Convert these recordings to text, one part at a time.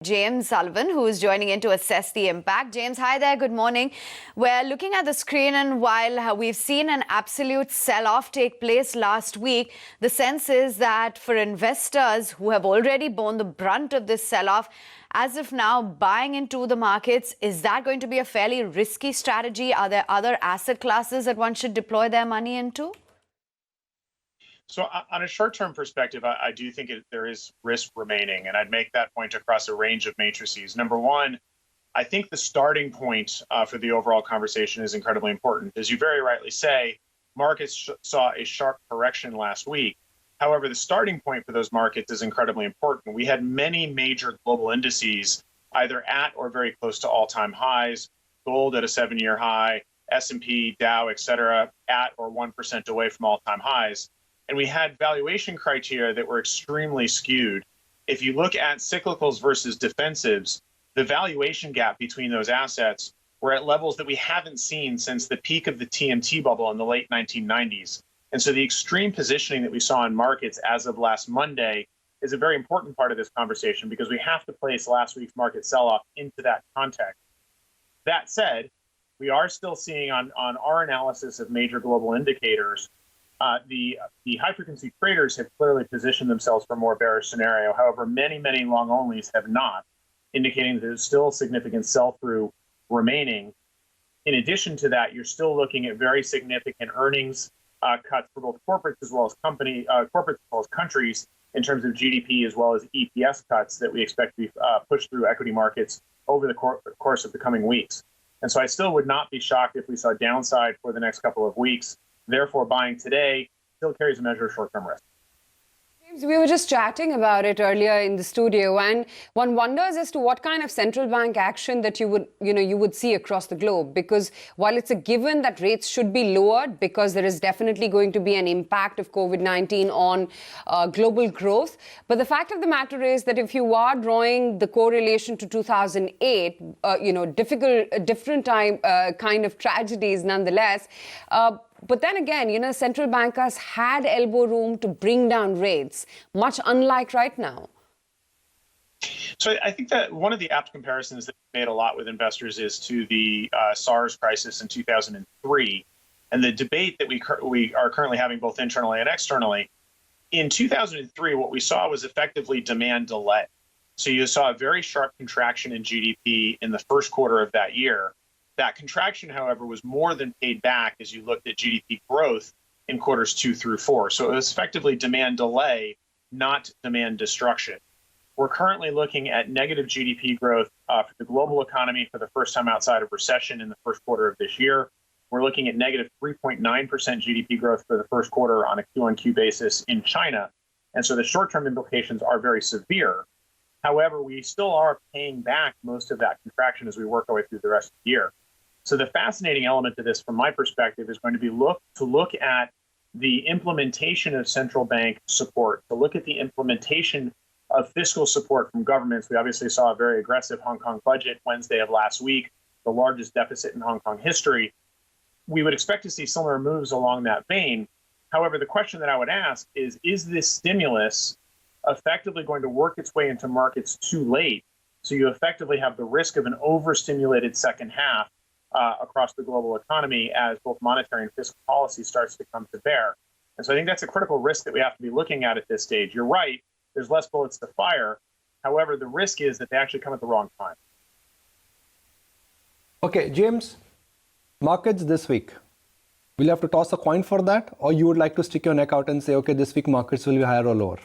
James Sullivan, who is joining in to assess the impact. James, hi there. Good morning. We're looking at the screen, and while we've seen an absolute sell-off take place last week, the sense is that for investors who have already borne the brunt of this sell-off, as of now, buying into the markets, is that going to be a fairly risky strategy? Are there other asset classes that one should deploy their money into? So on a short-term perspective, I do think there is risk remaining, and I'd make that point across a range of matrices. Number one, I think the starting point for the overall conversation is incredibly important. As you very rightly say, markets saw a sharp correction last week. However, the starting point for those markets is incredibly important. We had many major global indices either at or very close to all-time highs, gold at a 7-year high, S&P, Dow, et cetera, at or 1% away from all-time highs. And we had valuation criteria that were extremely skewed. If you look at cyclicals versus defensives, the valuation gap between those assets were at levels that we haven't seen since the peak of the TMT bubble in the late 1990s. And so the extreme positioning that we saw in markets as of last Monday is a very important part of this conversation because we have to place last week's market sell-off into that context. That said, we are still seeing on our analysis of major global indicators, the high-frequency traders have clearly positioned themselves for a more bearish scenario. However, many long-onlys have not, indicating that there's still significant sell-through remaining. In addition to that, you're still looking at very significant earnings cuts for both corporates as well as corporates as well as countries in terms of GDP as well as EPS cuts that we expect to be pushed through equity markets over the course of the coming weeks. And so I still would not be shocked if we saw downside for the next couple of weeks. Therefore, buying today still carries a measure of short-term risk. James, we were just chatting about it earlier in the studio, and one wonders as to what kind of central bank action that you would see across the globe. Because while it's a given that rates should be lowered because there is definitely going to be an impact of COVID-19 on global growth, but the fact of the matter is that if you are drawing the correlation to 2008, different time kind of tragedies nonetheless. But then again, central bankers had elbow room to bring down rates, much unlike right now. So I think that one of the apt comparisons that made a lot with investors is to the SARS crisis in 2003 and the debate that we are currently having both internally and externally. In 2003, what we saw was effectively demand delay. So you saw a very sharp contraction in GDP in the first quarter of that year. That contraction, however, was more than paid back as you looked at GDP growth in quarters 2 through 4. So it was effectively demand delay, not demand destruction. We're currently looking at negative GDP growth for the global economy for the first time outside of recession in the first quarter of this year. We're looking at negative 3.9% GDP growth for the first quarter on a Q-on-Q basis in China. And so the short-term implications are very severe. However, we still are paying back most of that contraction as we work our way through the rest of the year. So the fascinating element to this, from my perspective, is going to be to look at the implementation of central bank support, to look at the implementation of fiscal support from governments. We obviously saw a very aggressive Hong Kong budget Wednesday of last week, the largest deficit in Hong Kong history. We would expect to see similar moves along that vein. However, the question that I would ask is this stimulus effectively going to work its way into markets too late? So you effectively have the risk of an overstimulated second half across the global economy as both monetary and fiscal policy starts to come to bear. And so I think that's a critical risk that we have to be looking at this stage. You're right, there's less bullets to fire. However, the risk is that they actually come at the wrong time. Okay, James, markets this week. We'll have to toss a coin for that, or you would like to stick your neck out and say, okay, this week markets will be higher or lower?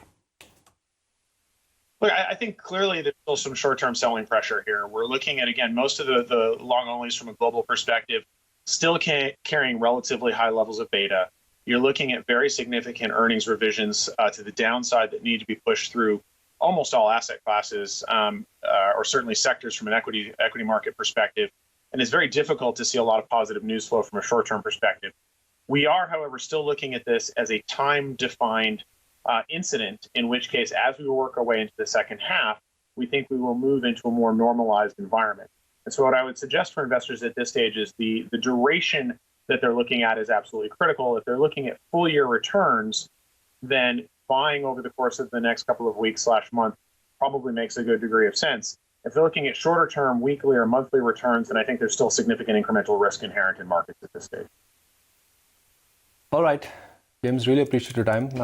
Look, I think clearly there's still some short-term selling pressure here. We're looking at, again, most of the long-onlys from a global perspective still carrying relatively high levels of beta. You're looking at very significant earnings revisions to the downside that need to be pushed through almost all asset classes, or certainly sectors from an equity market perspective. And it's very difficult to see a lot of positive news flow from a short-term perspective. We are, however, still looking at this as a time-defined incident, in which case, as we work our way into the second half, we think we will move into a more normalized environment. And so what I would suggest for investors at this stage is the duration that they're looking at is absolutely critical. If they're looking at full year returns, then buying over the course of the next couple of weeks/month probably makes a good degree of sense. If they're looking at shorter term, weekly or monthly returns, then I think there's still significant incremental risk inherent in markets at this stage. All right, James, really appreciate your time.